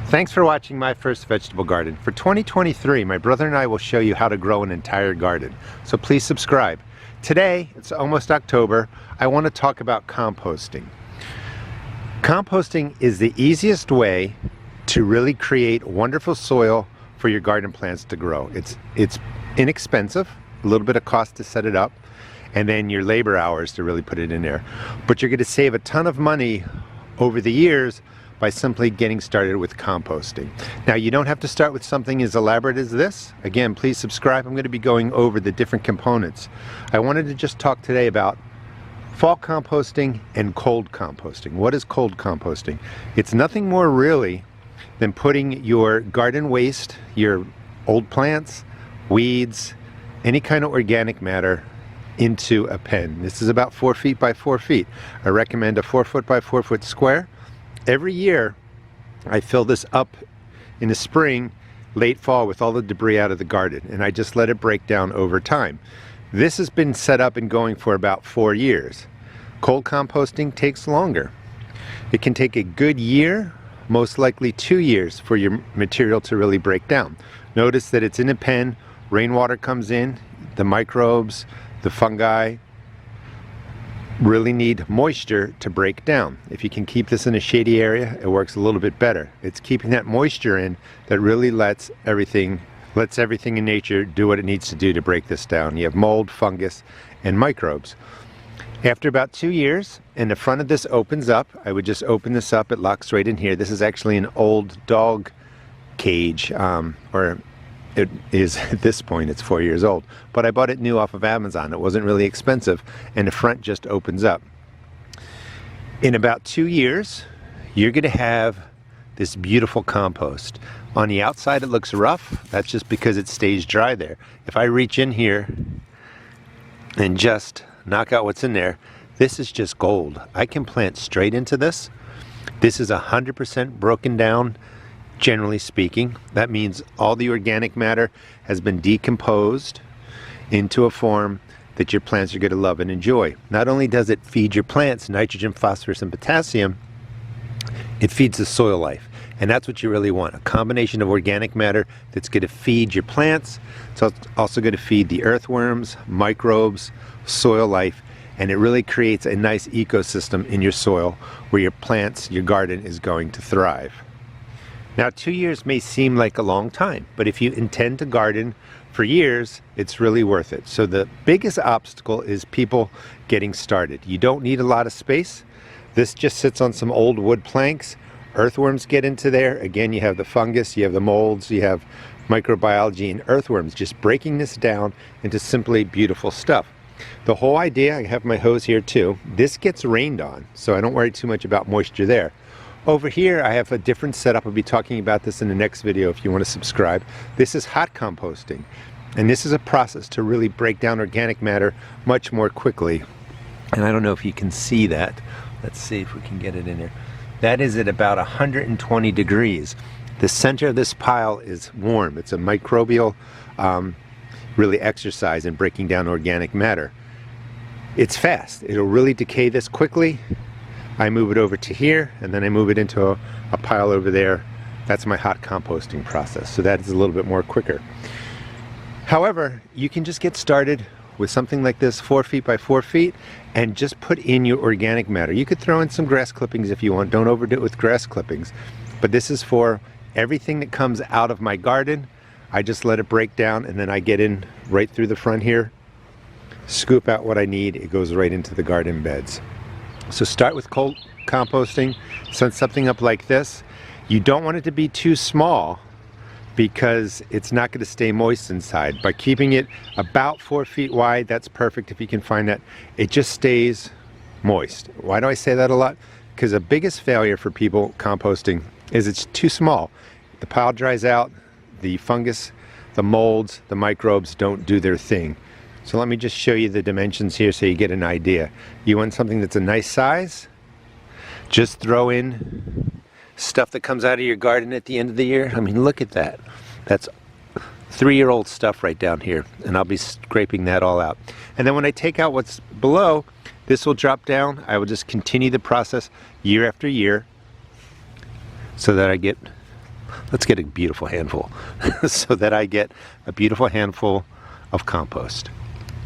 Thanks for watching my first vegetable garden. For 2023, my brother and I will show you how to grow an entire garden. So please subscribe. Today, it's almost October, I want to talk about composting. Composting is the easiest way to really create wonderful soil for your garden plants to grow. It's inexpensive, a little bit of cost to set it up, and then your labor hours to really put it in there. But you're going to save a ton of money over the years by simply getting started with composting. Now, you don't have to start with something as elaborate as this. Again, please subscribe. I'm going to be going over the different components. I wanted to just talk today about fall composting and cold composting. What is cold composting? It's nothing more really than putting your garden waste, your old plants, weeds, any kind of organic matter into a pen. This is about 4 feet by 4 feet. I recommend a 4 foot by 4 foot square. Every year I fill this up in the spring, late fall, with all the debris out of the garden, and I just let it break down over time. This has been set up and going for about 4 years. Cold composting takes longer. It can take a good year, most likely 2 years, for your material to really break down. Notice that it's in a pen, rainwater comes in, the microbes, the fungi really need moisture to break down. If you can keep this in a shady area, it works a little bit better. It's keeping that moisture in that really lets everything in nature do what it needs to do to break this down. You have mold, fungus, and microbes. After about 2 years, and the front of this opens up, I would just open this up, it locks right in here. This is actually an old dog cage, or it is, at this point, it's 4 years old. But I bought it new off of Amazon. It wasn't really expensive, and the front just opens up. In about 2 years, you're going to have this beautiful compost. On the outside, it looks rough. That's just because it stays dry there. If I reach in here and just knock out what's in there, this is just gold. I can plant straight into this. This is 100% broken down. Generally speaking, that means all the organic matter has been decomposed into a form that your plants are going to love and enjoy. Not only does it feed your plants nitrogen, phosphorus, and potassium, it feeds the soil life. And that's what you really want, a combination of organic matter that's going to feed your plants. It's also going to feed the earthworms, microbes, soil life, and it really creates a nice ecosystem in your soil where your plants, your garden is going to thrive. Now, 2 years may seem like a long time, but if you intend to garden for years, it's really worth it. So the biggest obstacle is people getting started. You don't need a lot of space. This just sits on some old wood planks. Earthworms get into there. Again, you have the fungus, you have the molds, you have microbiology, and earthworms just breaking this down into simply beautiful stuff. The whole idea, I have my hose here too, this gets rained on, so I don't worry too much about moisture there. Over here, I have a different setup. I'll be talking about this in the next video if you want to subscribe. This is hot composting, and this is a process to really break down organic matter much more quickly. And I don't know if you can see that. Let's see if we can get it in here. That is at about 120 degrees. The center of this pile is warm. It's a microbial really exercise in breaking down organic matter. It's fast. It'll really decay this quickly. I move it over to here, and then I move it into a pile over there. That's my hot composting process. So that is a little bit more quicker. However, you can just get started with something like this, 4 feet by 4 feet, and just put in your organic matter. You could throw in some grass clippings if you want. Don't overdo it with grass clippings. But this is for everything that comes out of my garden. I just let it break down, and then I get in right through the front here, scoop out what I need. It goes right into the garden beds. So start with cold composting. Set something up like this. You don't want it to be too small because it's not going to stay moist inside. By keeping it about 4 feet wide, that's perfect if you can find that. It just stays moist. Why do I say that a lot? Because the biggest failure for people composting is it's too small. The pile dries out, the fungus, the molds, the microbes don't do their thing. So let me just show you the dimensions here so you get an idea. You want something that's a nice size? Just throw in stuff that comes out of your garden at the end of the year. I mean, look at that. That's 3-year-old stuff right down here, and I'll be scraping that all out. And then when I take out what's below, this will drop down. I will just continue the process year after year so that I get let's get a beautiful handful so that I get a beautiful handful of compost.